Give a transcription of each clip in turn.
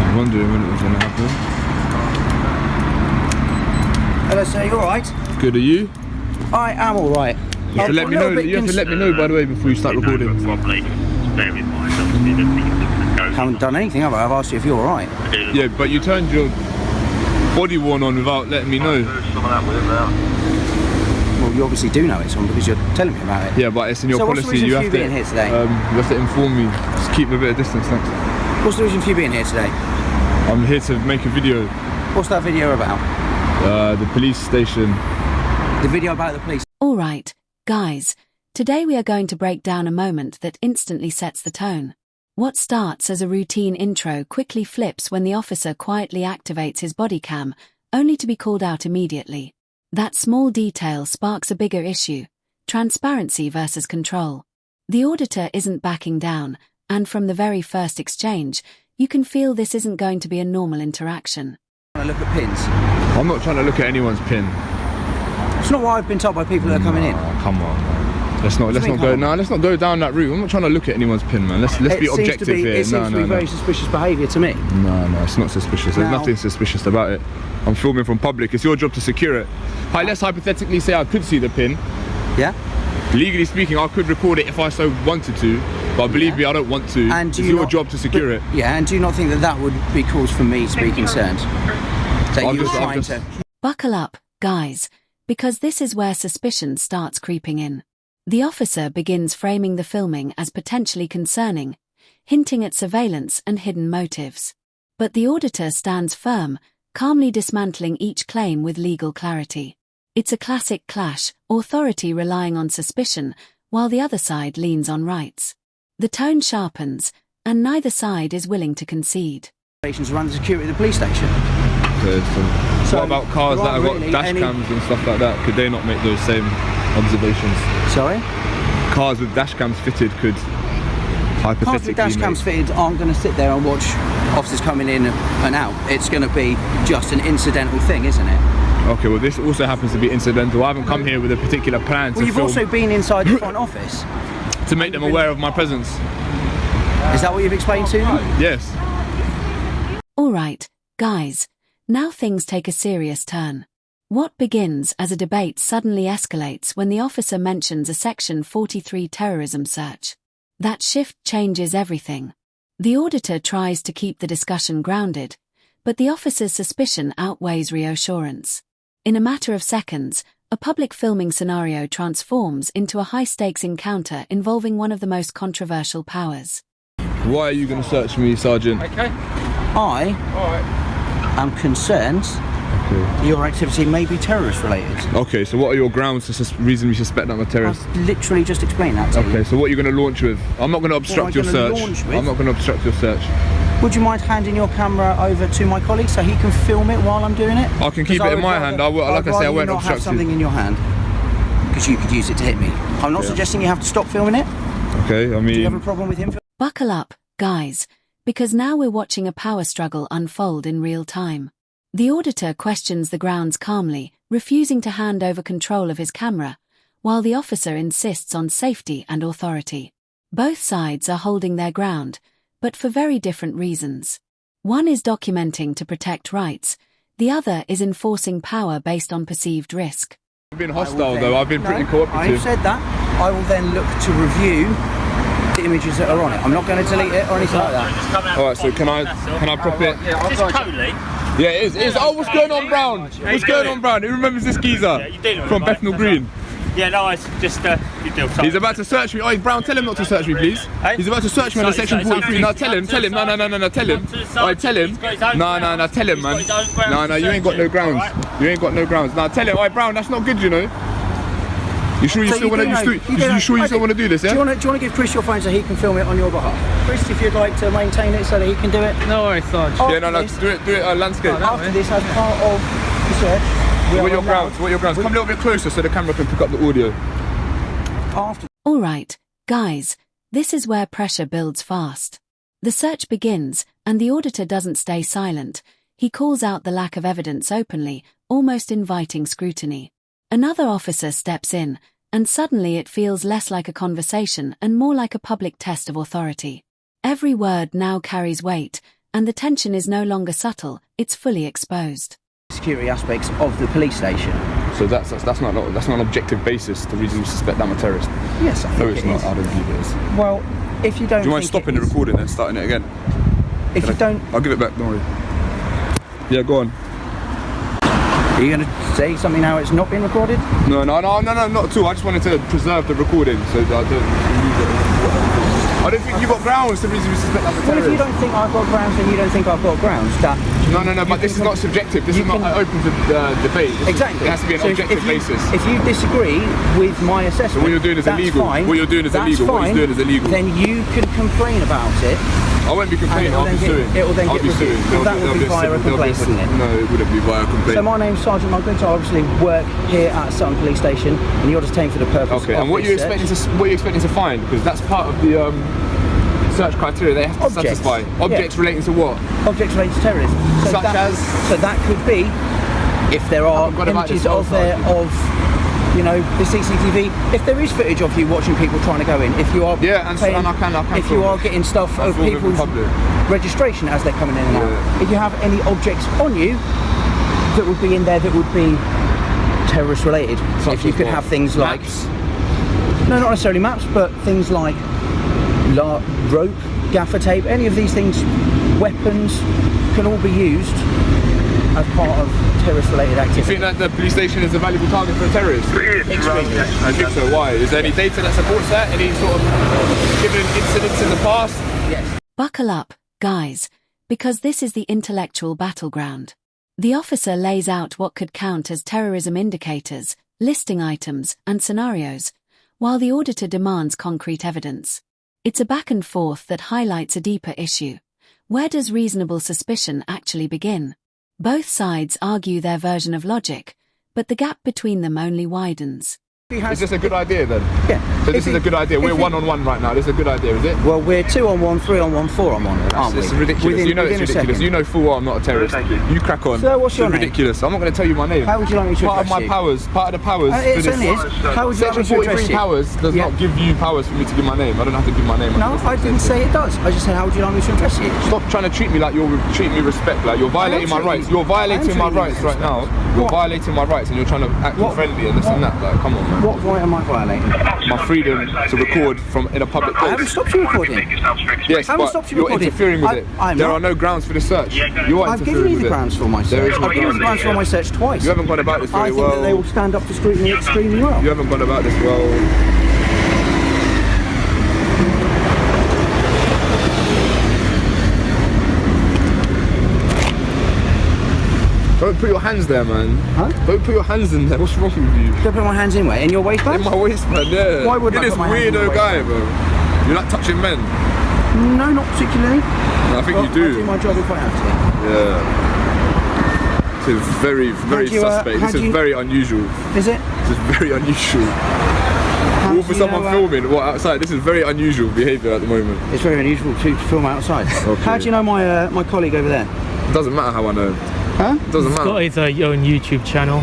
was wondering when it was going to happen. Hello, sir. You all right? Good, are you? I am all right. You have to let me know. You have to let me know, by the way, before you start recording. Haven't done anything, have I? I've asked you if you're all right. Yeah, but you turned your body worn on without letting me know. Well, you obviously do know it's on because you're telling me about it. Yeah, but it's in your policy. What's the reason for you being here today? You have to inform me. Just keep a bit of distance, thanks. What's the reason for you being here today? I'm here to make a video. What's that video about? The police station. The video about the police. All right, guys. Today we are going to break down a moment that instantly sets the tone. What starts as a routine intro quickly flips when the officer quietly activates his body cam, only to be called out immediately. That small detail sparks a bigger issue: transparency versus control. The auditor isn't backing down, and from the very first exchange, you can feel this isn't going to be a normal interaction. I'm trying to look at pins. I'm not trying to look at anyone's pin. It's not what I've been told by people that are coming in. Come on, man. Let's not go down that route. I'm not trying to look at anyone's pin, man. Let's be objective here. It seems to be very suspicious behaviour to me. No, it's not suspicious. There's nothing suspicious about it. I'm filming from public. It's your job to secure it. Hi, let's hypothetically say I could see the pin. Yeah? Legally speaking, I could record it if I so wanted to, but believe me, I don't want to. And it's your job to secure it. Yeah, and do you not think that that would be cause for me to be concerned? Buckle up, guys, because this is where suspicion starts creeping in. The officer begins framing the filming as potentially concerning, hinting at surveillance and hidden motives. But the auditor stands firm, calmly dismantling each claim with legal clarity. It's a classic clash, authority relying on suspicion, while the other side leans on rights. The tone sharpens, and neither side is willing to concede. Around the security of the police station. So what about cars that have got dash cams and stuff like that? Could they not make those same observations? Sorry? Cars with dash cams fitted could hypothetically Cars with dash cams fitted aren't going to sit there and watch officers coming in and out. It's going to be just an incidental thing, isn't it? Okay, well this also happens to be incidental. I haven't come here with a particular plan to film. Well, you've also been inside the front office. To make them aware of my presence. Is that what you've explained to them? Yes. All right, guys. Now things take a serious turn. What begins as a debate suddenly escalates when the officer mentions a Section 43 terrorism search. That shift changes everything. The auditor tries to keep the discussion grounded, but the officer's suspicion outweighs reassurance. In a matter of seconds, a public filming scenario transforms into a high-stakes encounter involving one of the most controversial powers. Why are you going to search me, Sergeant? Okay. I'm concerned your activity may be terrorist related. Okay, so what are your grounds to reasonably suspect that I'm a terrorist? I've literally just explained that to you. Okay, so what are you going to launch with? I'm not going to obstruct your search. I'm not going to obstruct your search. Would you mind handing your camera over to my colleague so he can film it while I'm doing it? I can keep it in my hand. I won't obstruct have something in your hand because you could use it to hit me. I'm not suggesting you have to stop filming it. Okay, I mean... Do you have a problem with him? Buckle up, guys, because now we're watching a power struggle unfold in real time. The auditor questions the grounds calmly, refusing to hand over control of his camera, while the officer insists on safety and authority. Both sides are holding their ground, but for very different reasons. One is documenting to protect rights, the other is enforcing power based on perceived risk. I've been hostile though, I've been pretty cooperative. I've said that. I will then look to review the images that are on it. I'm not going to delete it or anything like that. Alright, so can I prop it? Is this Coley? Yeah, it is. Oh, what's going on, Brown? What's going on, Brown? Who remembers this geezer? From Bethnal Green? Yeah, no, it's just, you deal with He's about to search me. Oh, Brown, tell him not to search me, please. He's about to search me under Section 43. No, tell him. No, tell him. Oh, tell him. No, tell him, man. No, you ain't got no grounds. You ain't got no grounds. No, tell him. Oh, Brown, that's not good, you know. You sure you still want to do this, yeah? Do you want to give Chris your phone so he can film it on your behalf? Chris, if you'd like to maintain it so that he can do it. No worries, Sarge. Yeah, no, do it landscape. After this, as part of the search, what are your grounds? Come a little bit closer so the camera can pick up the audio. All right, guys, this is where pressure builds fast. The search begins, and the auditor doesn't stay silent. He calls out the lack of evidence openly, almost inviting scrutiny. Another officer steps in, and suddenly it feels less like a conversation and more like a public test of authority. Every word now carries weight, and the tension is no longer subtle, it's fully exposed. Security aspects of the police station. So that's not an objective basis to reasonably suspect that I'm a terrorist. Yes, I think No, it's it not. is. I don't believe it is. Well, if you don't. Do you mind think stopping it the is- recording and starting it again? If you don't, I'll give it back. Don't worry. Yeah, go on. are you going to say something now? It's not being recorded. No, not at all. I just wanted to preserve the recording so that I don't lose it. I don't think you've got grounds to reasonably suspect I'm a Well, if you terrorist. don't think I've got grounds, then you don't think I've got grounds. No, but this is not subjective. This is not open to debate. Exactly. It has to be an So objective basis. If you disagree with my assessment, So what you're doing is that's illegal. Fine. What you're doing is That's illegal. What he's fine. doing is illegal. Then you can complain about it. I won't be complaining. I'll be suing. It will then I'll get be reviewed. suing. Well, that would be via a complaint, wouldn't it? No, it wouldn't be via a complaint. So my name's Sergeant Mugridge. I obviously work here at Sutton Police Station, and you're detained for the purpose Okay. of And what this are you search. expecting to find? Because that's part of the search criteria. They have to Objects. satisfy objects Yeah. relating to what? Objects related to terrorism. So Such as? So that could be if there are What about images this of you know, the CCTV. If there is footage of you watching people trying to go in, if you are Yeah, and I can if film you are it. getting stuff I of film it in people's public. registration as they're coming in and out. Yeah. If you have any objects on you that would be in there that would be terrorist related, Such if you as could what? have things like Maps? no, not necessarily maps, but things like rope, gaffer tape, any of these things, weapons, can all be used as part of terrorist-related Do you activity. think that the police station is a valuable target for a terrorist? Extremely. I think so. Why? Is there any data that supports that? Any sort of given incidents in the past? Yes. Buckle up, guys, because this is the intellectual battleground. The officer lays out what could count as terrorism indicators, listing items, and scenarios, while the auditor demands concrete evidence. It's a back and forth that highlights a deeper issue. Where does reasonable suspicion actually begin? Both sides argue their version of logic, but the gap between them only widens. Is this a good idea then? Yeah. So this is a good idea. We're one-on-one right now. This is a good idea, is it? Well, we're 2-on-1, 3-on-1, 4-on-1, aren't we? It's ridiculous. You know it's within a ridiculous. second. You know full well I'm not a terrorist. You crack on. So what's your It's name? ridiculous. I'm not going to tell you my name. How would you like me to Part of address my you? powers, part of the powers It for certainly this. is. How would you like me Section to address 43 you? powers does Yeah. not give you powers for me to give my name. I don't have to give my name. No, I didn't say it does. I just said, how would you like me to address you? Stop trying to treat me like you're treating me respect. Like you're violating my treating rights. you- You're violating I am my treating you rights with right now. respect. You're What? violating my rights, and you're trying to act What? friendly and this and that. Like, come on, man. What right am I violating? My freedom to record from in a public I haven't place. stopped you recording. Yes, I haven't but stopped you you're recording. interfering with it. I'm There not. are no grounds for the search. You are I've interfering given you with the it. grounds for my There search. is no I've given you the grounds for my search twice. You haven't gone about this I very think well. that they will stand up to scrutiny extremely well. You haven't gone about this well. Don't put your hands there, man. Huh? Don't put your hands in there. What's wrong with you? Can I put my hands in where? In your waistband? In my waistband, yeah. Why would You're I this put my hands in weirdo your guy, bro. You like touching men? No, not particularly. I think Well, you do. I'll do my job if I have Yeah. This is very, very do you, suspect. how This do is you- very unusual. to. Is it? This is very unusual. How All do for you someone know, filming what outside. This is very unusual behaviour at the moment. It's very unusual to film outside. Okay. How do you know my colleague over there? It doesn't matter how I know. Huh? It doesn't He's got matter. his own YouTube channel.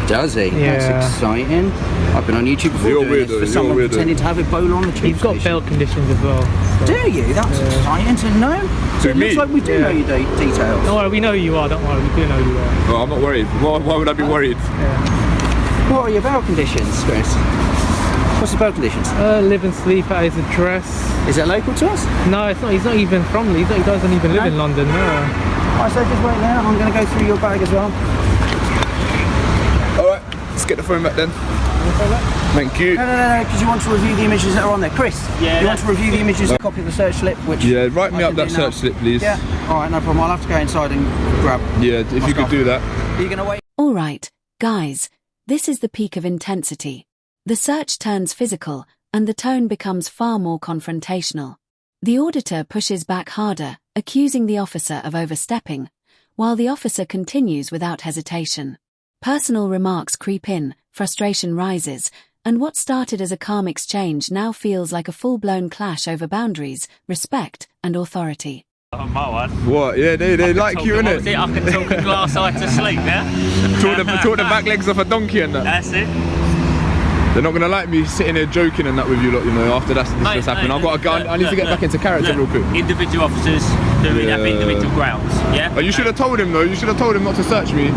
Does he? Yeah. That's exciting. I've been on YouTube before You're doing weirdo, this for you're someone weirdo. pretending to have Ebola on the tube He's got station. bail conditions as well. So. Do you? That's exciting to know. So it me? looks like we do Yeah. know your details. Don't worry, we know who you are. Don't worry, we do know who you are. Oh, I'm not worried. Why would I be worried? What are your bail conditions, Chris? What's the bail conditions? Live and sleep at his address. Is it local to us? No, it's not. He's not even from. He doesn't even live No? in London. No. Alright, so just wait there. I'm going to go through your bag as well. Alright, let's get the phone back then. Thank you. No, because you want to review the images that are on there. Chris, Yeah, you want to review the images, a copy of the search slip, which... Yeah, write me I up can that do search now. slip, please. Yeah, alright, no problem. I'll have to go inside and grab... Yeah, if you could do that. Are you going to wait? All right, guys, this is the peak of intensity. The search turns physical, and the tone becomes far more confrontational. The auditor pushes back harder, accusing the officer of overstepping, while the officer continues without hesitation. Personal remarks creep in, frustration rises, and what started as a calm exchange now feels like a full-blown clash over boundaries, respect, and authority. Oh, my one. What? Yeah, they like Talk you, them- innit? what was it? I can talk a glass eye to sleep, yeah? Talk the back legs off a donkey and that. That's it. They're not gonna like me sitting here joking and that with you lot, you know, after this Mate, happened. mate, I need to get back into character real quick. Individual officers, we'd have individual grounds. Yeah. Oh, you should have told him though. You should have told him not to search me.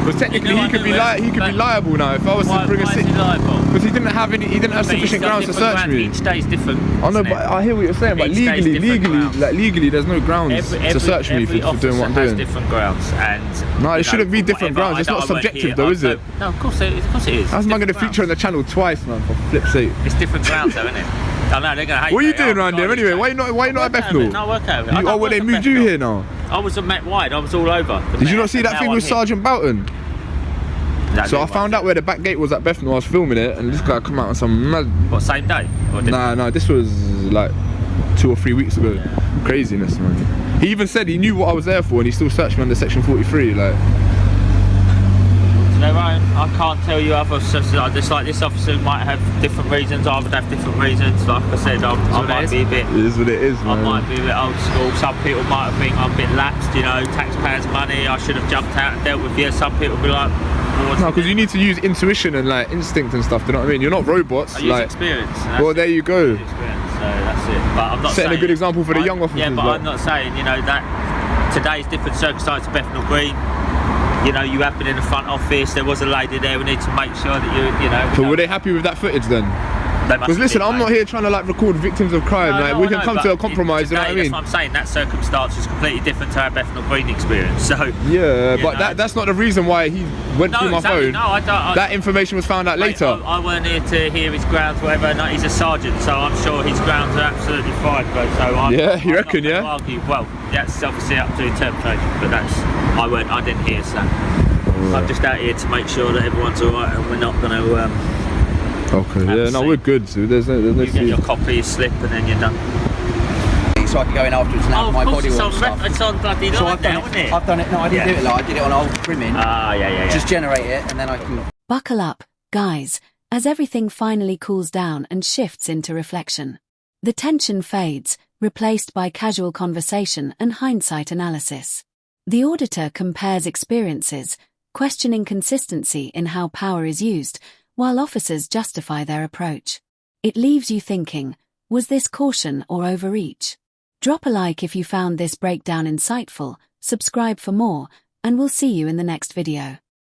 Because technically he could be liable now if I was to bring a sick. Because he didn't have sufficient grounds to search me. Each day is different. I know, but I hear what you're saying. But legally, there's no grounds to search me for doing what I'm doing. Different grounds, and no, it shouldn't be different grounds. It's not subjective though, is it? No, of course it is. How's am I going to feature on the channel twice, man? For flip's sake. It's different grounds, though, isn't it? I know they're going to hate. What are you doing around here anyway? Why you not at Bethnal? No, work over. Oh, well, they moved you here now. I was at Met Wide. I was all over. Did you not see that thing with Sergeant Boughton? So I found out where the back gate was at Bethnal. I was filming it, and this guy come out on some mad. What, same day? Nah, this was like 2 or 3 weeks ago. Yeah. Craziness, man. He even said he knew what I was there for, and he still searched me under section 43. Like. I can't tell you other officers. Just like this officer might have different reasons. I would have different reasons. Like I said, I might be a bit. It is what it is, man. I might be a bit old school. Some people might think I'm a bit lapsed. You know, taxpayers' money. I should have jumped out and dealt with you. Some people be like. No, because you need to use intuition and like instinct and stuff. Do you know what I mean? You're not robots. I use experience. Well, there you go. Experience, so that's it. But I'm not setting a good example for the young officers. Yeah, but I'm not saying that today's different circumstances. Bethnal Green. You know, you have been in the front office. There was a lady there. We need to make sure that you know. So were they happy with that footage then? Because listen, I'm not here trying to like record victims of crime. We can come to a compromise. Today, you know what I mean? That's what I'm saying. That circumstance is completely different to our Bethnal Green experience. So yeah, but that's not the reason why he went through my phone. No, I don't. That information was found out later. I weren't here to hear his grounds, whatever. No, he's a sergeant, so I'm sure his grounds are absolutely fine. But you reckon? Yeah. Argue. Well, that's obviously up to interpretation, but I didn't hear so. Right. I'm just out here to make sure that everyone's all right, and we're not going to. Okay, yeah, no, we're good, so there's no you get your copy, you slip, and then you're done. So I can go in afterwards and have my body warm stuff. It's on bloody live now, isn't it? I've done it, no, I didn't do it live, I did it on old trimming. Yeah. Just generate it, and then I can... Buckle up, guys, as everything finally cools down and shifts into reflection. The tension fades, replaced by casual conversation and hindsight analysis. The auditor compares experiences, questioning consistency in how power is used, while officers justify their approach. It leaves you thinking, was this caution or overreach? Drop a like if you found this breakdown insightful, subscribe for more, and we'll see you in the next video.